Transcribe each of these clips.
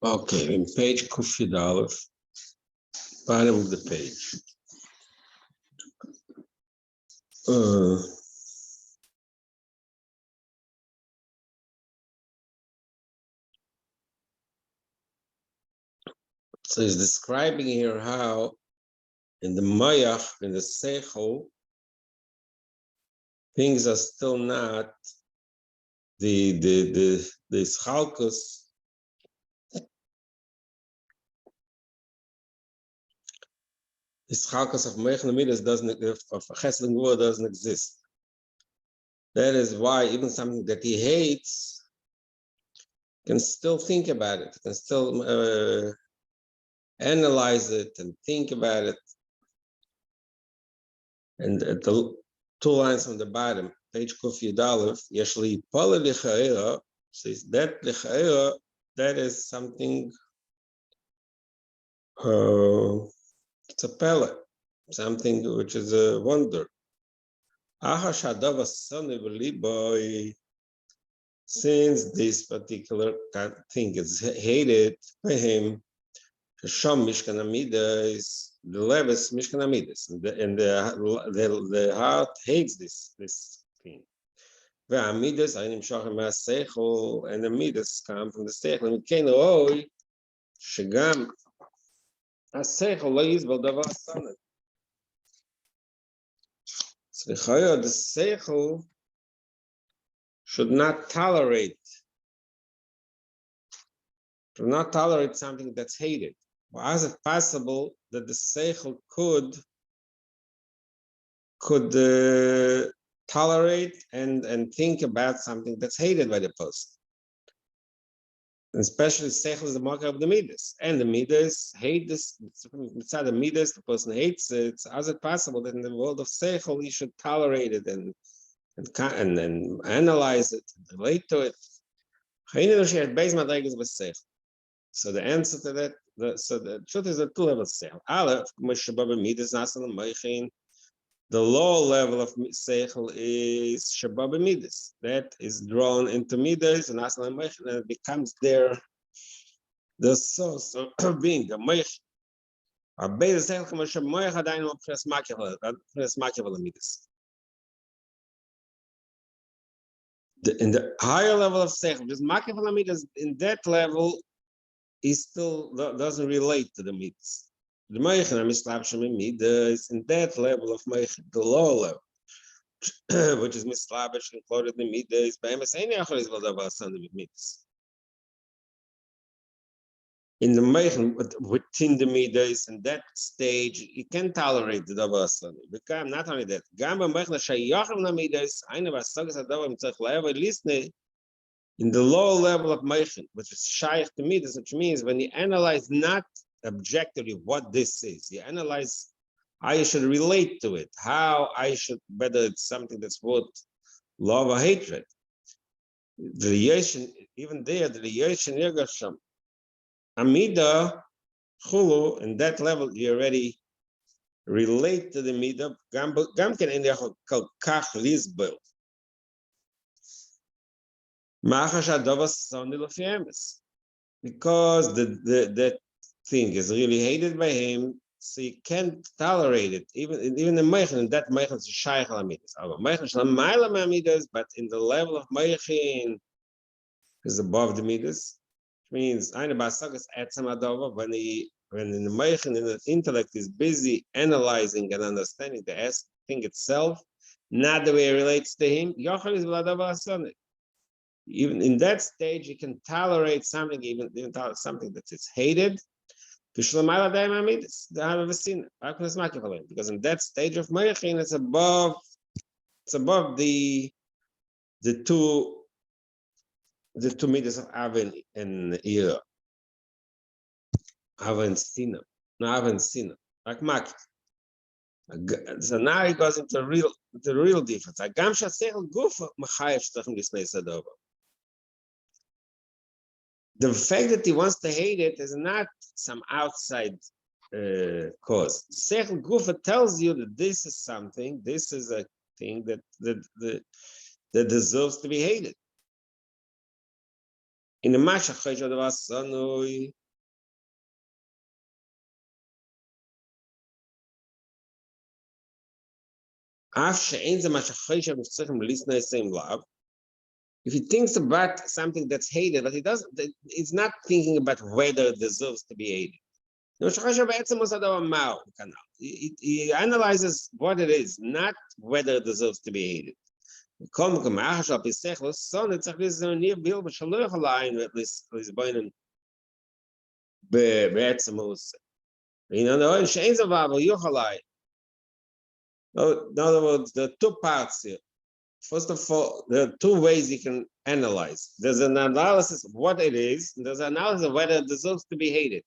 Okay, in page Kufid Aleph, bottom of the page. So he's describing here how in the Mayach, in the Seichel, things are still not the Schalkus. The Schalkus of Mayach Namidas of Chesed and Gvura doesn't exist. That is why even something that he hates can still think about it, can still analyze it and think about it. And at the 2 lines on the bottom, page Kuf Yud Aleph, Yeshli Pala Lichaera, says that Lichaera, that is something, it's a pella, something which is a wonder. Since this particular thing is hated by him, Sham Mishkan Amidas, the Levis Mishkan Amidas, and the heart hates this thing. The Amidas, I am Shachem Seichel, and the Amidas come from the Seichel. And Ken Roy, Shagam, Seichel, Lo Yizbal Davar Sanet. So the Seichel should not tolerate something that's hated. How is it possible that the Seichel could tolerate and think about something that's hated by the person? Especially Seichel is the marker of the Midas, and the Midas hate this. Inside the Midas, the person hates it. How is it possible that in the world of Seichel he should tolerate it and analyze it, and relate to it? So the answer to that, the truth is that 2 levels of Seichel. The lower level of Seichel is Shabbat Midas. That is drawn into Midas and it becomes the source of being a Meich. In the higher level of Seichel, just Makif Midas, in that level, he still doesn't relate to the Midas. The Meichin Mislabshim Midas in that level of Meichin, the lower level, which is Mislabish included in Midas, by MSN is Midas. In the Meichin, within the Midas, in that stage, you can tolerate the Davasani. Become not only that, Gamba Meichin Shayachim Midas, I never saw this at listening. In the lower level of Meichin, which is Shaykh to Midas, which means when you analyze not objectively what this is, you analyze how you should relate to it, how I should, whether it's something that's worth love or hatred. The relation, even there, the relation Yagasham, Amida, Chulu, in that level, you already relate to the Mida, Gamken in the Kach Lisbel. Because that thing is really hated by him, so you can't tolerate it. Even the Meichin, that Meichin is Shaykh Lamidas. Meichin Shlamaila Midas, but in the level of Meichin is above the Midas, which means Aina Basagas Etzem Adova, when in the Meichin, in the intellect is busy analyzing and understanding the thing itself, not the way it relates to him, Yochel is Vladava Asane. Even in that stage, you can tolerate something, even tolerate something that is hated. Because in that stage of Meichin, it's above the two meters of Avin and Ira. Avin Sina. No, Avin Sina. Like Maki. So now he goes into the real difference. The fact that he wants to hate it is not some outside cause. Seichel Gufa tells you that this is something, this is a thing that deserves to be hated. in the Mashach of the Vasanui. If he thinks about something that's hated, but he's not thinking about whether it deserves to be hated. He analyzes what it is, not whether it deserves to be hated. In other words, there are two parts here. First of all, there are two ways you can analyze. There's an analysis of what it is, and there's an analysis of whether it deserves to be hated. It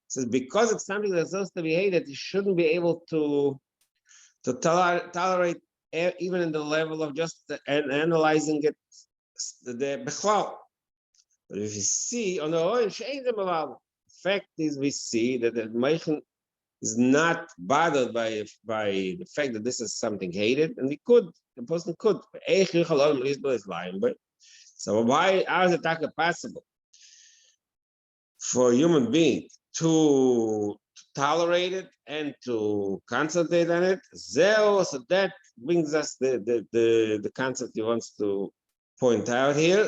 says because it's something that deserves to be hated, you shouldn't be able to tolerate even in the level of just analyzing it the bechlal. But if you see on the own, the fact is we see that the Meichen is not bothered by the fact that this is something hated, and the person could. So how is it possible for a human being to tolerate it and to concentrate on it? So that brings us the concept he wants to point out here.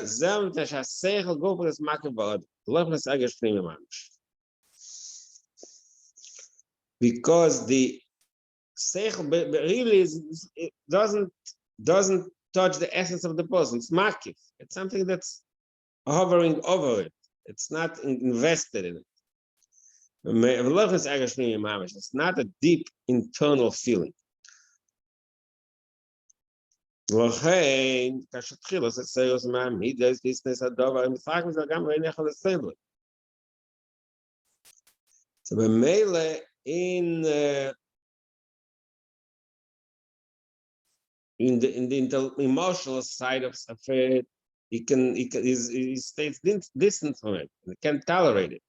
Because the seichel really it doesn't touch the essence of the person. It's makif. It's something that's hovering over it. It's not invested in it. It's not a deep internal feeling. So in the emotional side of it, he stays distant from it. He can't tolerate it.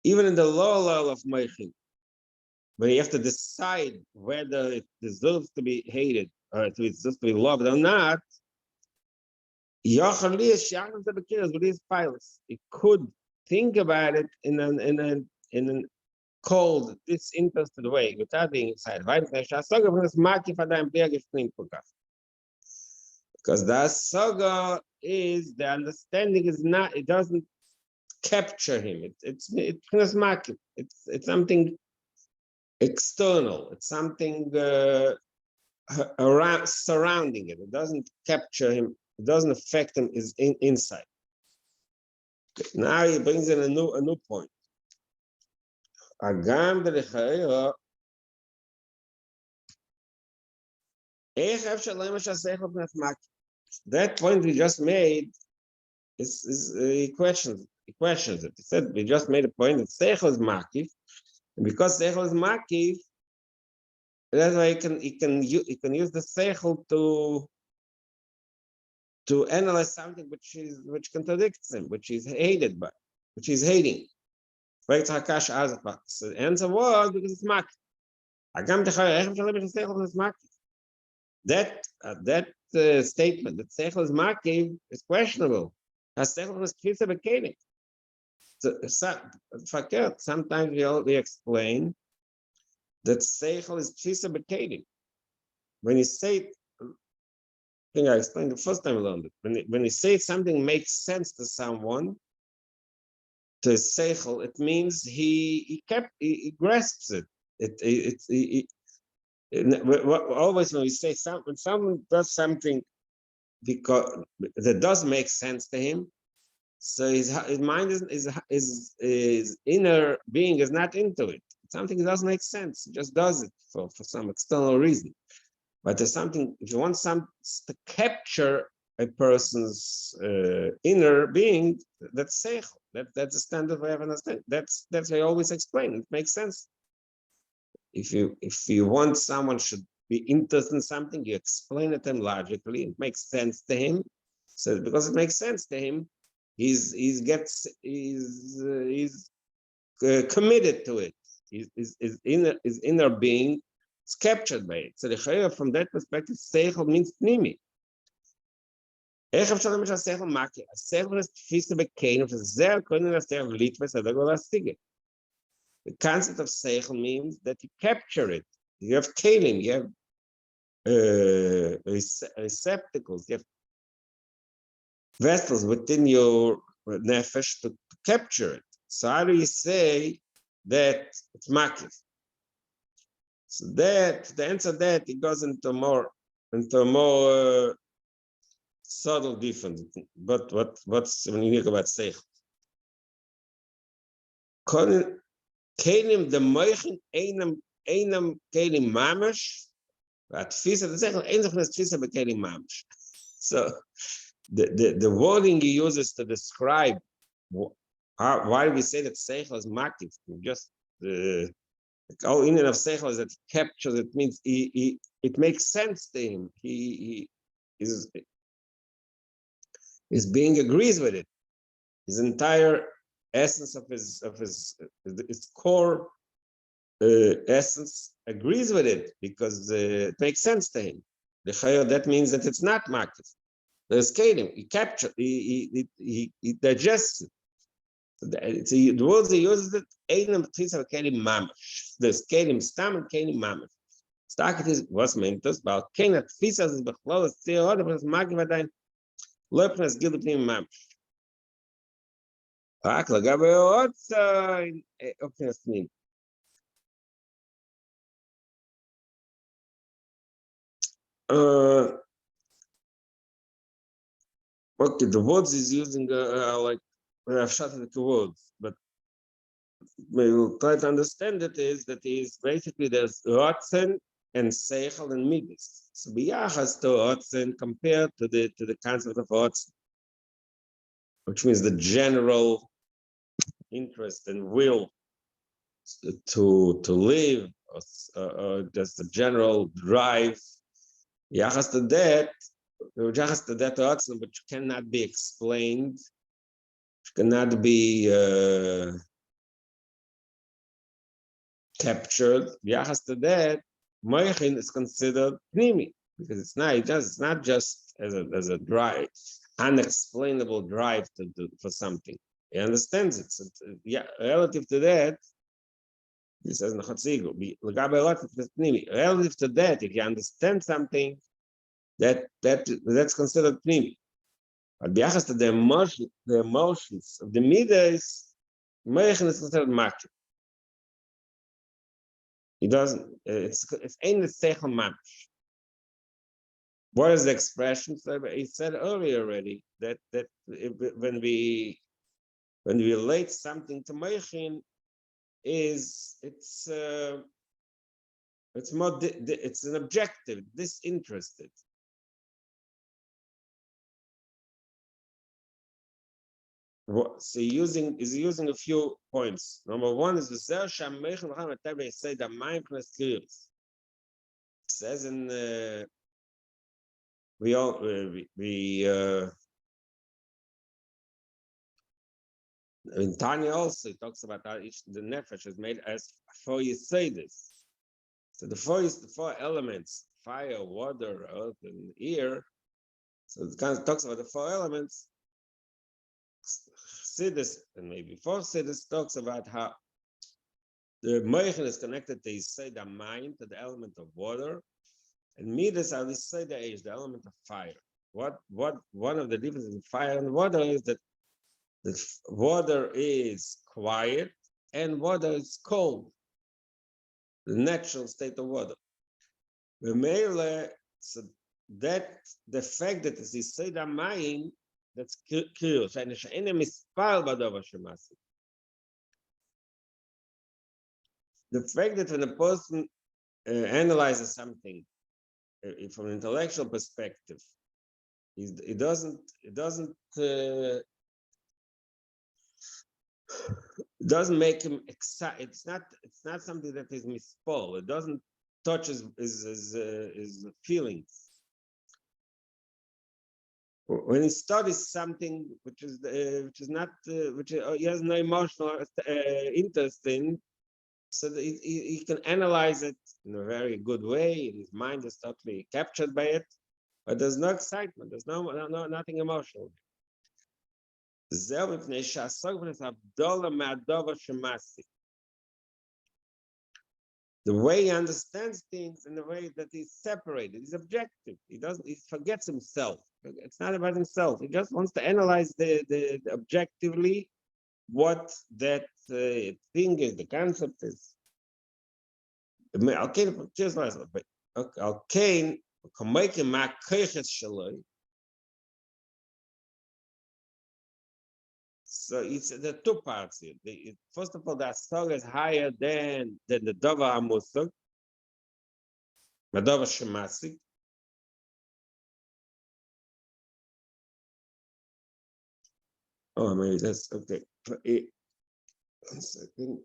Even in the lower level of Meichin, when you have to decide whether it deserves to be hated or it deserves to be loved or not, it could think about it in a cold, disinterested way without being excited. Because the saga is the understanding is not, it doesn't capture him. It's something external. It's something around surrounding it. It doesn't capture him. It doesn't affect him. Is inside. Now he brings in a new point. That point we just made he questions it. He said we just made a point that seichel is makif, and because seichel is makif, that's why he can use the seichel to analyze something which contradicts him, which is hated by, which is hating. So the answer was because it's makif. That statement that seichel is makif is questionable. As seichel is tfisa b'kelim. Sometimes we explain that seichel is tfisa b'kelim. When you say, I think I explained the first time I learned it. When you say something makes sense to someone, to seichel, it means he grasps it. Always when we say when someone does something because that does make sense to him, so his mind his inner being is not into it. Something that doesn't make sense. He just does it for some external reason. But there's something, if you want to capture a person's inner being, that's seichel. That's the standard way of understanding. That's what I always explain. It makes sense. If you want someone should be interested in something, you explain it to him logically. It makes sense to him. So because it makes sense to him, he's committed to it. His inner being It's captured by it. So the shiur, from that perspective, seichel means pnimi. איך אפשר למשל שכל מקי? השכל is תפיסה בקיינו, וזה הקודם להסתכל ליטווס, הדגול להשיג. The concept of seichel means that you capture it. You have kelim, you have receptacles, you have vessels within your nefesh to capture it. So how do you say that it's makif? So that the answer to that it goes into a more subtle difference. But what's unique about seichel? Kelim the moichin einam kelim mamash. But tfisa the seichel einam tfisa bekelim mamash. So the wording he uses to describe why we say that seichel is makif, just the whole union of seichel is that it captures. It means it makes sense to him. He his being agrees with it. His entire essence of his core essence agrees with it because it makes sense to him. The shiur, that means that it's not makif. There's kelim. He captures. He digests it. So the words he uses it. Einam tfisa kelim mamash. There's kelim stam and kelim mamash. Starket is was meant this about kelim tfisa is bechlal is tzir but it's makif adain lepnes gilu pnim mamash. רק לגבי עוד אופן הסנים. Okay, the words is using like I've shuttered the words, but we will try to understand it is that is basically there's rotzen and seichel and midas. So biyachas to rotzen compared to the concept of rotzen, which means the general interest and will to live, or just the general drive. Yachas to that rotzen, which cannot be explained, cannot be captured. Yachas to that, moichin is considered pnimi because it's not just as a drive, unexplainable drive for something. He understands it. So, relative to that, he says relative to that, if you understand something, that's considered pnimi. But b'yachas to the emotions of the midas, moichin is considered makif. He doesn't. It's ain't the seichel mamash. What is the expression? So he said earlier already that when we relate something to moichin, it's more it's an objective, disinterested. So he's using a few points. Number one is the say the mindfulness curious. It says in in Tanya also it talks about how each the nefesh is made as before you say this. So the four elements: fire, water, earth, and air. So it kind of talks about the four elements. Sidis and maybe four Sidis talks about how the moichin is connected to the mind, to the element of water, and midas are the age, the element of fire. What one of the differences in fire and water is that the water is quiet and water is cold, the natural state of water. So that the fact that it's the mind, that's curious. The fact that when a person analyzes something from an intellectual perspective, it doesn't make him excited. It's not something that is mispol. It doesn't touch his feelings. When he studies something which he has no emotional interest in, so that he can analyze it in a very good way, and his mind is totally captured by it, but there's no excitement, there's nothing emotional. The way he understands things in the way that he's separated, he's objective. He forgets himself. It's not about himself. He just wants to analyze the objectively what that thing is, the concept is. So it's the two parts here. First of all, the asog is higher than the dova amusag, the dova shemasik. Oh, maybe that's okay. 1 second.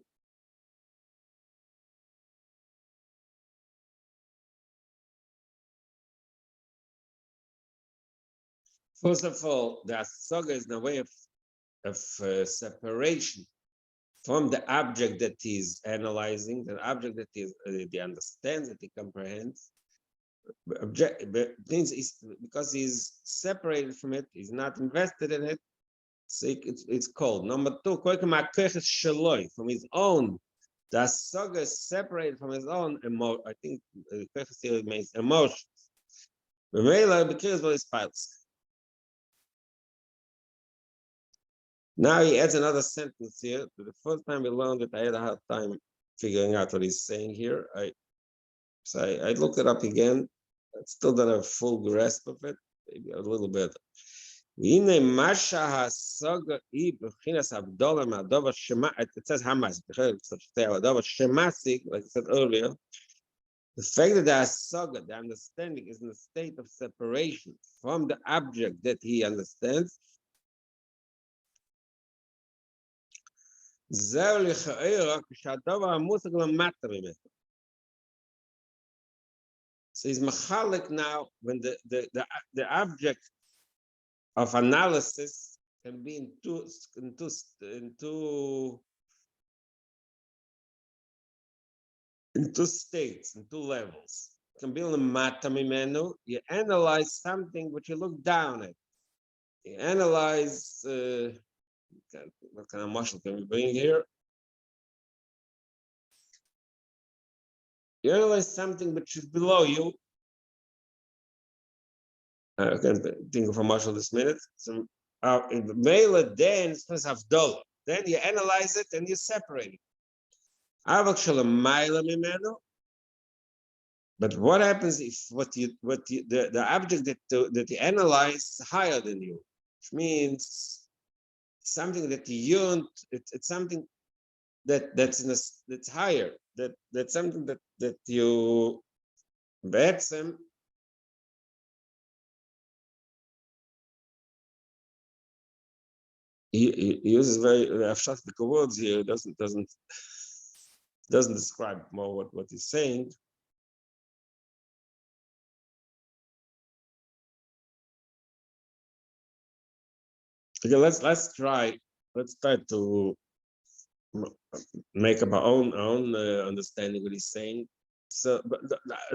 First of all, the asog is the way of separation from the object that he's analyzing, the object that he understands, that he comprehends. Things is because he's separated from it, he's not invested in it. So it's called. Number two, from his own. The saga is separated from his own emotion. I think here means emotions. Now he adds another sentence here. The first time we learned it, I had a hard time figuring out what he's saying here. I looked it up again. I still don't have a full grasp of it, maybe a little bit. It says Hamas, like I said earlier. The fact that the asaga, the understanding, is in a state of separation from the object that he understands. So he's machalik now when the object of analysis can be in two states, in two levels. It can be on the matamimenu. You analyze something which you look down at. You analyze what kind of muscle can we bring here? You analyze something which is below you. I can't think of a muscle this minute. So in the male, then it's Havdalah. Then you analyze it and you separate it. But what happens if the object that you analyze is higher than you, which means something that you yearn, it's something that's higher, that's something that you be'etzem he uses very afshatic words here. Doesn't describe more what he's saying. Okay, let's try to make up our own understanding what he's saying. So, but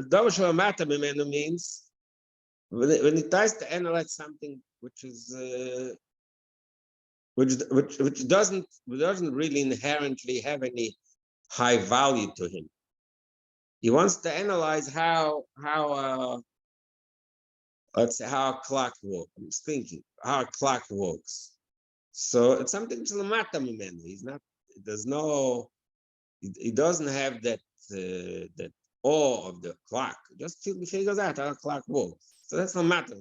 Davash Matter means when he tries to analyze something which is which doesn't really inherently have any high value to him. He wants to analyze how let's say how a clock works. I'm thinking how a clock works. So it's something to the matter. He's not. There's no. He doesn't have that that awe of the clock. Just figures out how a clock works. So that's the matter.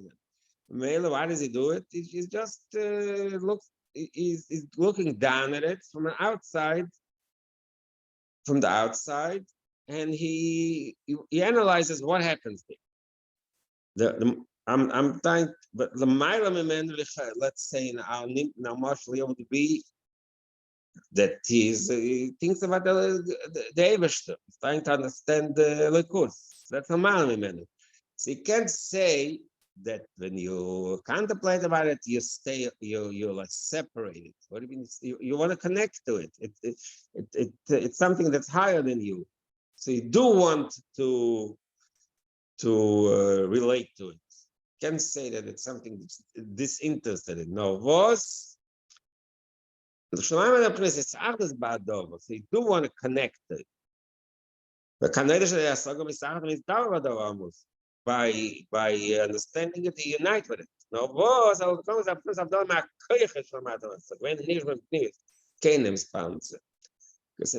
Why does he do it? He's just looks. He's looking down at it from the outside, and he analyzes what happens there. I'm trying, but the let's say now Marshall able to be that he thinks about the Eberster. He's trying to understand the Likus. That's a man. So he can't say that when you contemplate about it, you stay, you're like separated. What do you mean? You want to connect to it. It's something that's higher than you. So you do want to relate to it. Can't say that it's something that's disinterested in. No, was so you do want to connect to it. By understanding it, you unite with it. No, was when because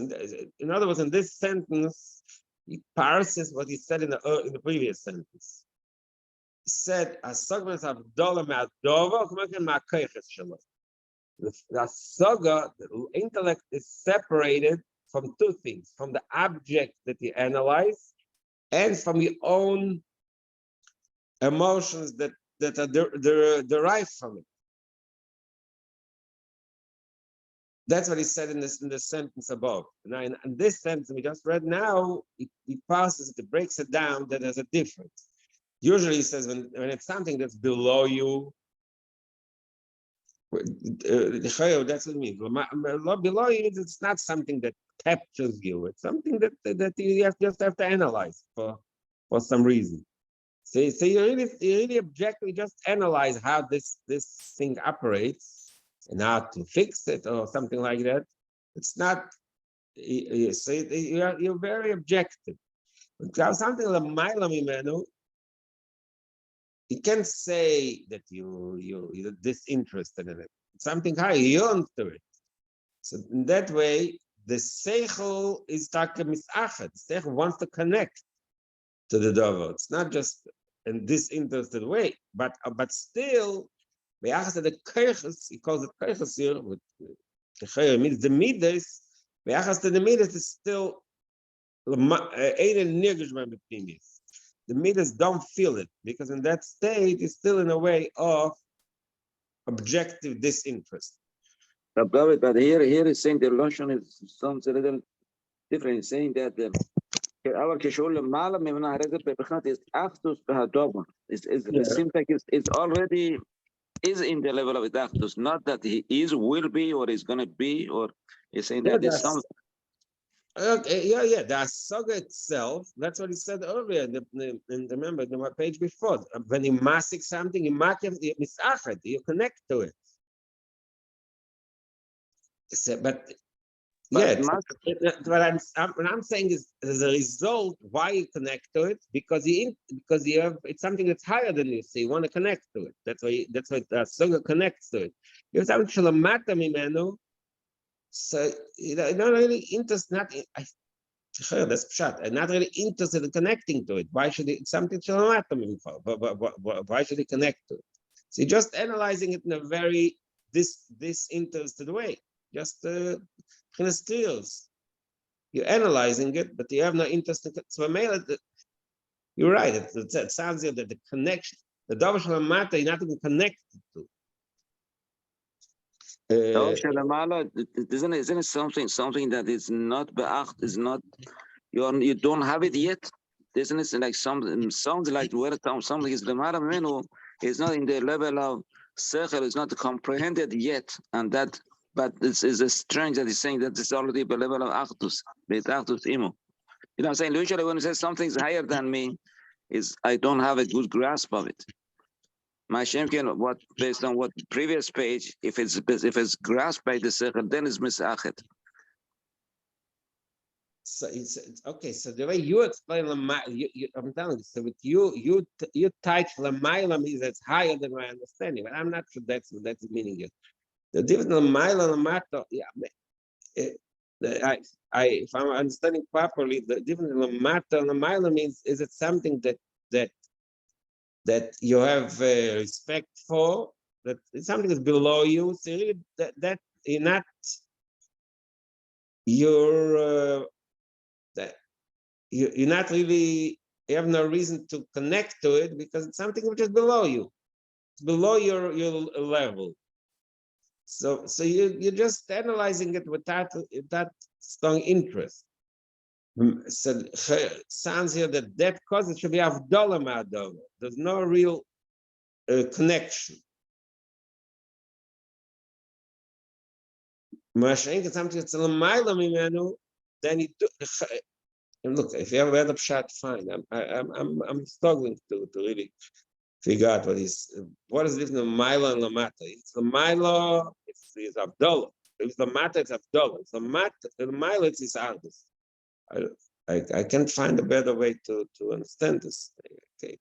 in other words, in this sentence, he parses what he said in the previous sentence. He said, the saga, the intellect is separated from two things, from the object that you analyze and from your own emotions that are derived from it. That's what he said in this sentence above. Now, in this sentence we just read now, he passes it, breaks it down that there's a difference. Usually he says when it's something that's below you, that's what it means. Below you, it's not something that captures you. It's something that you just have to analyze for some reason. So you really objectively just analyze how this thing operates and how to fix it or something like that. It's not. So you're very objective. Something like Mailam Imenu, you can't say that you're disinterested in it. It's something high, you yearn to it. So in that way, the seichel is taka misachet. Seichel wants to connect to the dover. It's not just in disinterested way, but still, the keiches, he calls it keiches here, with the means the midas. The midas is still the midas don't feel it because in that state is still in a way of objective disinterest. But here is saying the lotion is sounds a little different. It's saying that our kishul malam is actus behadoma. It seems like it's already is in the level of actus, not that he is, will be, or is going to be, or he's saying that there's some. Yeah. The saga itself, that's what he said earlier. Remember the page before. When you masik something, you misachet, you connect to it. So, but what I'm saying is, as a result, why you connect to it because you have it's something that's higher than you, so you want to connect to it. That's why the saga connects to it. You have something shalamata mimenu. So you're not really interested. That's pshat. I'm not really interested in connecting to it. Why should it? It's something why should he connect to it? So you're just analyzing it in a very disinterested way. Just skills. You're analyzing it, but you have no interest in it. So you're right. It sounds here that the connection, the davar shalamata, you're not even connected to. Isn't it something that is not beacht, is not you don't have it yet? Isn't it like something sounds like where something is the menu is not in the level of sechel, is not comprehended yet, and that. But this is a strange that he's saying that it's already the level of actus, actus imo. You know what I'm saying? Usually when he says something's higher than me, is I don't have a good grasp of it. My Shemkin, what based on what previous page, if it's grasped by the sechel, then it's misachet. So it's okay. So the way you explain I'm telling you. So with you type Lamaila means it's higher than my understanding, but I'm not sure that's the meaning is. The difference Lamaila and Lamato, if I'm understanding properly, the difference Lamato and Lamaila means is it something that you have respect for, that it's something that's below you, so really that you're not, you're not really, you have no reason to connect to it because it's something which is below you, it's below your level. So you're just analyzing it with that strong interest. So sounds here that cause it should be avdala ma'adova. There's no real connection. Something that's a mile mimenu, then you do. And look, if you ever read up shot, fine. I'm struggling to really figure out what is the difference of Milo and Lamata. It's the Milo, it's Abdullah. It's the Mata, it's Abdullah. It's the Mata, the Milo, it's his artist. I can't find a better way to understand this. Okay.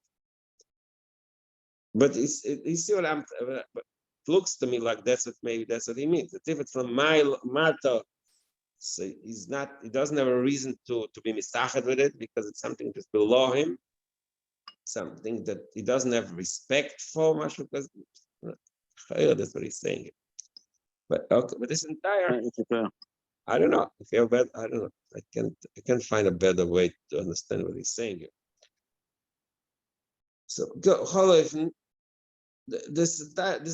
But you see what it looks to me like that's what he means. That if it's from Mata, so he doesn't have a reason to be misached with it because it's something that's below him, something that he doesn't have respect for much because that's what he's saying. But okay, but this entire I don't know. If you have I don't know. I can't find a better way to understand what he's saying here. So this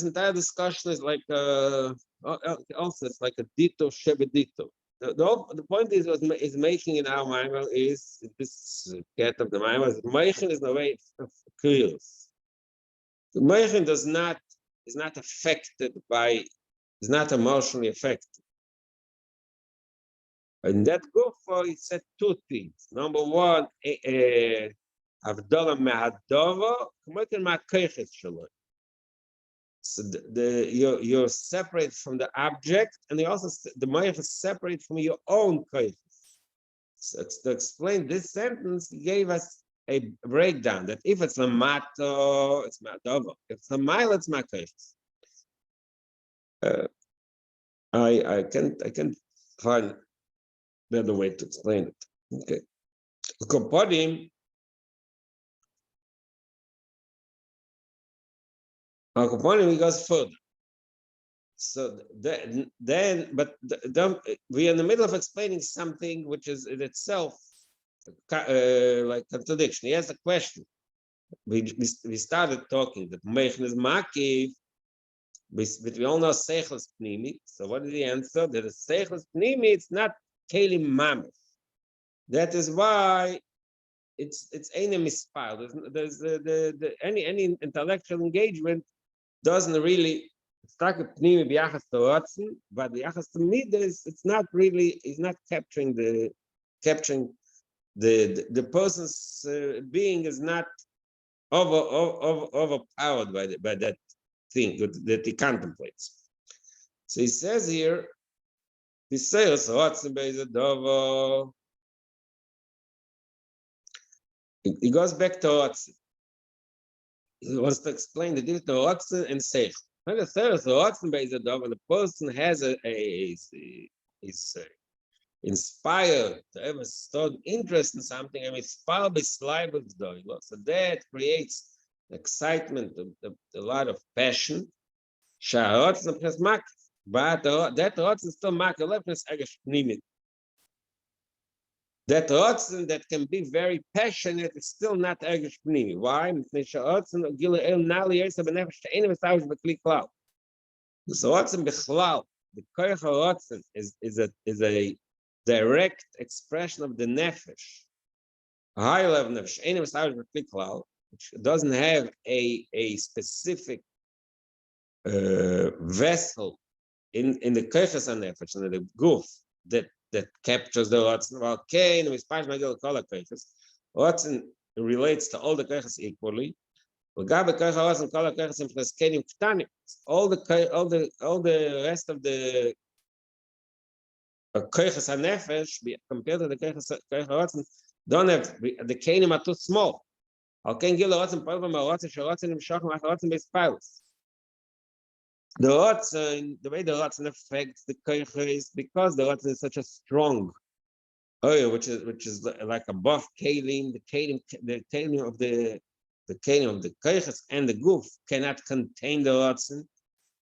entire discussion is like also it's like a dito shebedito. The point is making in our mind is this cat of the mind is making is the way of curious. The making is not affected by, is not emotionally affected. In that group, it said two things. Number one, Avdala Mehadova, Kmoiken Ma'Keiches Shaloi. So you're separate from the object, and the Mayach is separate from your own Keiches. So to explain this sentence, he gave us a breakdown that if it's Lamato, it's Ma'adova. If it's Lamaila, it's Ma'Keiches. I can't find better way to explain it. Okay. Kopodim, he goes further. So we are in the middle of explaining something which is in itself like contradiction. He has a question. We started talking that Meichen is Makiv, but we all know Seichel Pnimi. So what did he answer? That the Seichel Pnimi, it's not Kelim Mameth. That is why it's any mispile. There's any intellectual engagement doesn't really start pnimi b'yachas to rotzen, but b'yachas to midas, it's not really. It's not capturing the person's being is not overpowered by that thing that he contemplates. So he says here, he says rotzen be'zedovo. He goes back to rotzen. He wants to explain the difference between rotzen and seich. When the rotzen be'zedovo, the person has is inspired to have a strong interest in something and inspired by slide of the so that creates excitement, a lot of passion. But that rotzen still mark a reference against that rotzen that can be very passionate is still not ergish pnimi. Why? So rotzen bechlal, the koyach rotzen is a direct expression of the nefesh, a high level nefesh, which doesn't have a specific vessel in the koyach nefesh, in the guf that captures the rotzen. Okay, and we spice my girl color koyach. Rotzen relates to all the koyach equally. All the rest of the koyches hanefesh compared to the koyches rotzen don't have the kenim are too small. How can gil rotzen problem rotzen rotzen im shach mach rotzen bis piles. The rotzen, the way the rotzen affects the koyches because the rotzen is such a strong oil, which is like a buff kalim. The kalim of the kalim of the koyches and the guf cannot contain the rotzen.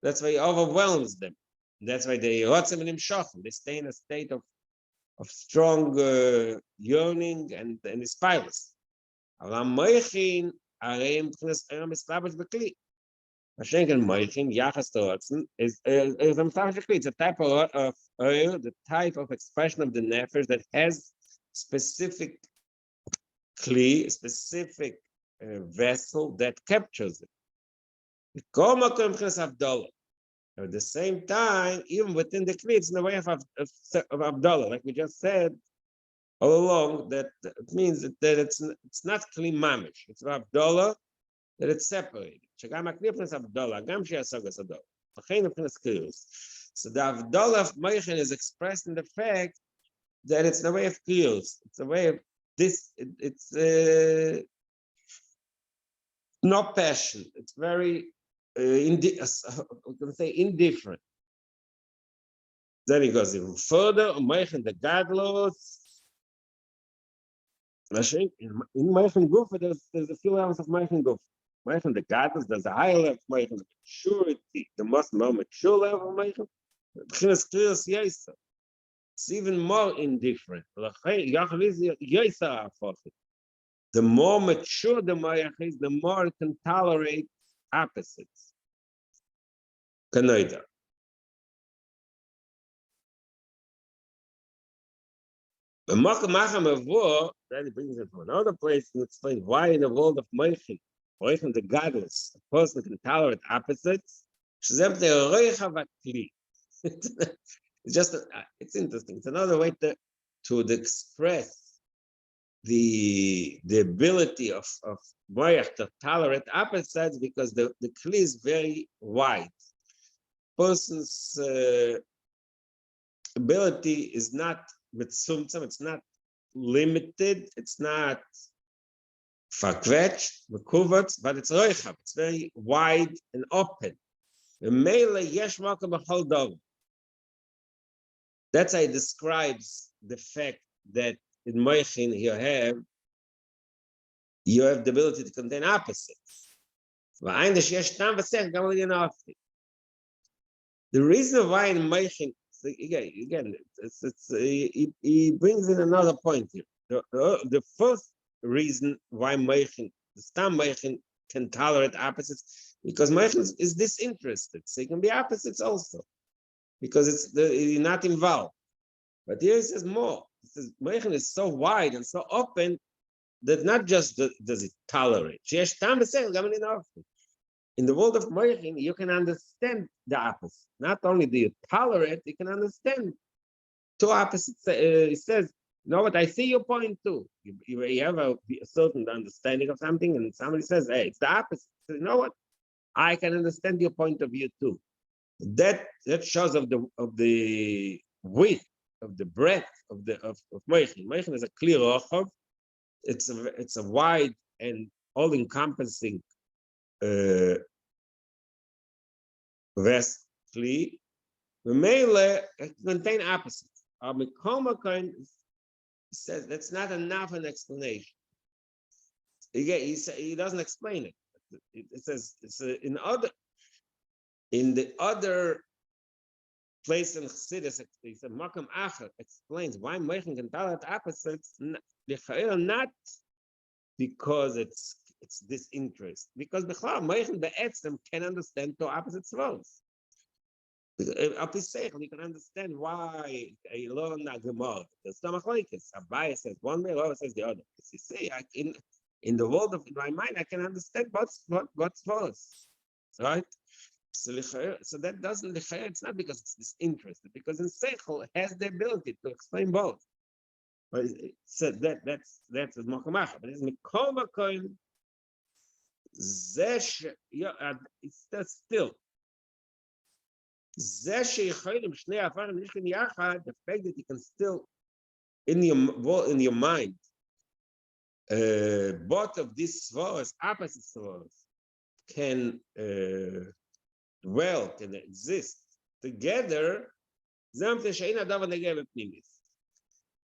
That's why he overwhelms them. That's why they rotzen and imshachim. They stay in a state of strong yearning and aspirance. Moichin areim tchnes mistabish bekli. Mashenken moichin yachas to rotzen is it's a type of oil, the type of expression of the nefesh that has specific kli, specific vessel that captures it. At the same time, even within the Kli, it's in the way of Abdullah, like we just said all along, that it means that it's not Kli Mamish, it's Abdullah, that it's separated. So the Abdullah of Meichen is expressed in the fact that it's the way of Kliyos. It's the way of this, it's not passion. It's very, we can say indifferent. Then he goes even further, Meichen the Gadlos. In Meichen Guf, there's a few levels of Meichen Guf. Meichen the Gadlos, there's a higher level of Meichen, maturity, the most more mature level of Meichen. It's even more indifferent. The more mature the Mayach is, the more it can tolerate opposites. Kanoida. Then he brings it to another place and explains why in the world of Meichen, the godless, a person can tolerate opposites. It's just, it's interesting. It's another way to express the ability of Moyach to tolerate opposites, because the Kli is very wide. Person's ability is not mitzumtzum, it's not limited, it's not fakvetch, mekuvatz, but it's roichav, it's very wide and open. That's how he describes the fact that in Moichin you have the ability to contain opposites. The reason why in Moichin, again, he brings in another point here. The first reason why Moichin, the Stam Moichin, can tolerate opposites, because Moichin is disinterested. So it can be opposites also, because you're not involved. But here he says more. He says Moichin is so wide and so open that not just does it tolerate. In the world of Moichin, you can understand the opposite. Not only do you tolerate, you can understand two opposites. He says, you know what, I see your point too. You have a certain understanding of something, and somebody says, hey, it's the opposite. So, you know what, I can understand your point of view too. That shows of the width, of the breadth of Moichin. Moichin is a clear rochav. It's a wide and all-encompassing vast Kli. Mele contain opposites. Mikoma says that's not enough an explanation. He doesn't explain it. It says it's in the other place in Chassidus, he said Makam Acher explains why Moichin can tolerate opposites, not because it's disinterest, because Bechlar Moichin be'etzem can understand two opposite svos. You can understand why a learn a Gemara. There's some machlokes. Abaye says one way, Rava says the other. You see, in the world of my mind, I can understand what's svos, right? So that doesn't, it's not because it's disinterested, because in Seichel has the ability to explain both. But so that's a Mokamach. But it's Mikomakoin Zesh, it's still. The fact that you can still in your mind both of these svars, opposite svars, can dwell, can exist together.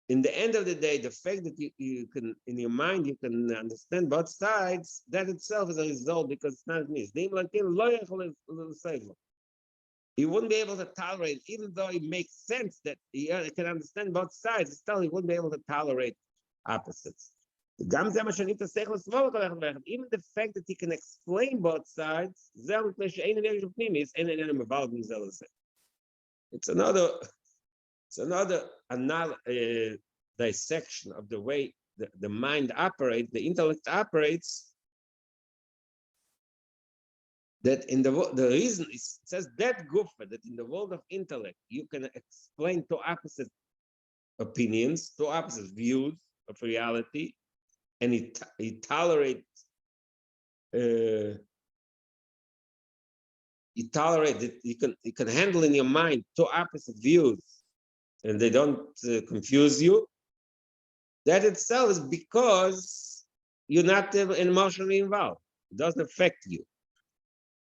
In the end of the day, the fact that you can, in your mind, you can understand both sides, that itself is a result, because it's not me. He wouldn't be able to tolerate, even though it makes sense that he can understand both sides, still he wouldn't be able to tolerate opposites. Even the fact that he can explain both sides, it's another dissection of the way the mind operates, the intellect operates, that in the reason it says that gufa, that in the world of intellect you can explain two opposite opinions, two opposite views of reality, and it tolerates it. You can handle in your mind two opposite views, and they don't confuse you. That itself is because you're not emotionally involved. It doesn't affect you.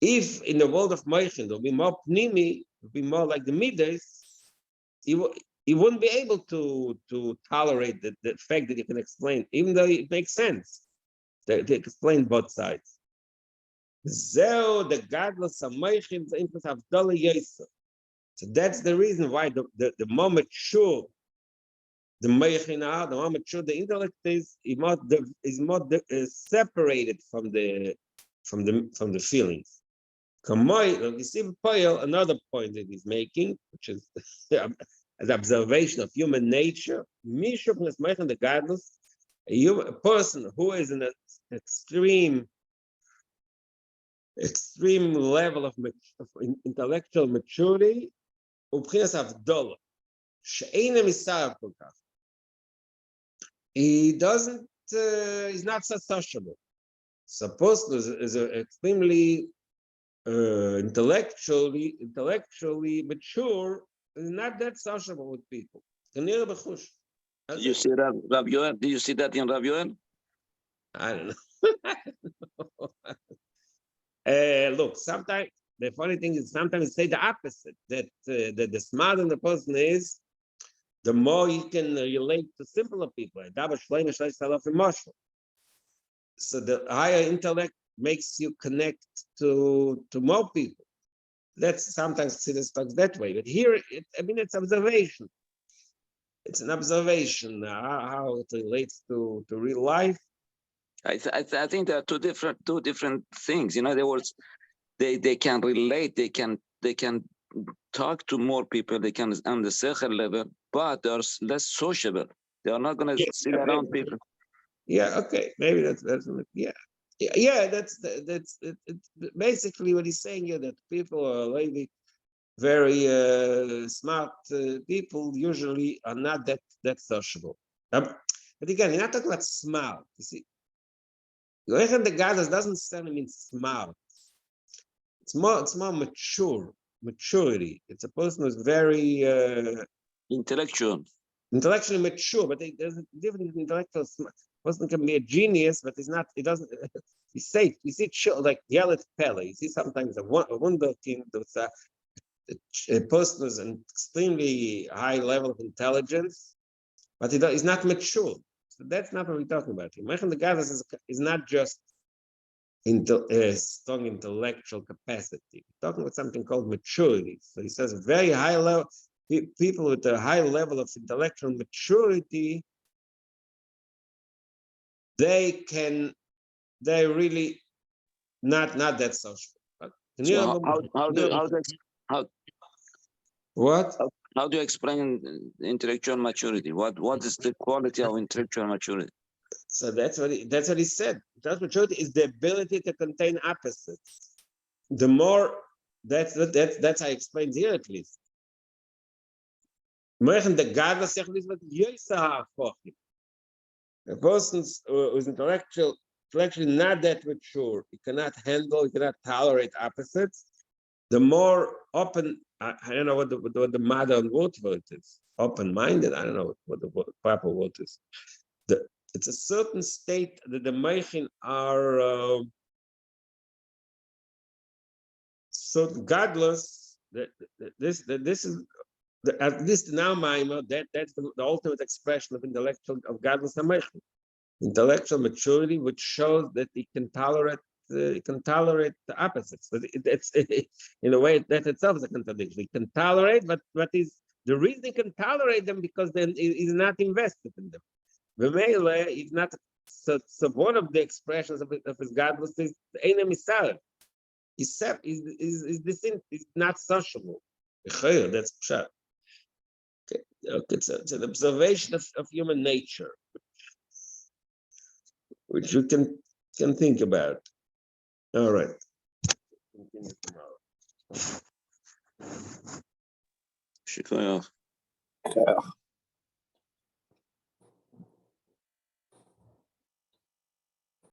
If in the world of Moichin there'll be more pnimi, it'll be more like the midas, you wouldn't be able to tolerate the fact that you can explain, even though it makes sense. They explain both sides. So that's the reason why the more mature the Meichin, the more mature the intellect is more separated from the feelings. You see another point that he's making, which is an observation of human nature. A person who is in an extreme level of intellectual maturity, he doesn't, he's not so sociable. Suppose is extremely intellectually mature, is not that sociable with people. You see that, Rav Yoel? Do you see that in Rav Yoel? I don't know. Look, sometimes the funny thing is sometimes say the opposite, that the smarter the person is, the more you can relate to simpler people. So the higher intellect makes you connect to more people. That's sometimes considered that way, but here, it's observation. It's an observation how it relates to real life. I think there are two different things. In other words, they can relate. They can talk to more people. They can on the sechel level, but they're less sociable. They are not going to sit around people. Yeah. Okay. Maybe that's yeah. Yeah, that's basically what he's saying here, that people are maybe very smart people usually are not that sociable. But again, you're not talking about smart. You see, the Gadas doesn't necessarily mean smart. It's more maturity. It's a person who's very intellectually mature, but there's a difference in intellectual smart. Person can be a genius, but he's not. He doesn't. He's safe. You see, like Yelet Pele. You see sometimes a wunderkind. A person with an extremely high level of intelligence, but he's not mature. So that's not what we're talking about here. Mechan the Gadas is not just strong intellectual capacity. We're talking about something called maturity. So he says very high level people with a high level of intellectual maturity, they're really not that social. So how do you explain intellectual maturity? What is the quality of intellectual maturity? So that's what he said. Intellectual maturity is the ability to contain opposites. The more that's how I explained here at least. A person who's intellectually not that mature, he cannot tolerate opposites. The more open, I don't know what the modern word for it is. Open-minded, I don't know what the proper word is. It's a certain state that the Meichin are so godless. This is at least now, that's the ultimate expression of godless Meichin. Intellectual maturity, which shows that he can tolerate the opposites. But it's in a way that itself is a contradiction. He can tolerate, but the reason he can tolerate them because then he's not invested in them. V'meile, he's not. So one of the expressions of his godlessness is the enemy side. He's not sociable. That's pshat. Okay, it's an observation of human nature, which you can think about. All right. continue tomorrow. Shikoyach. Yeah.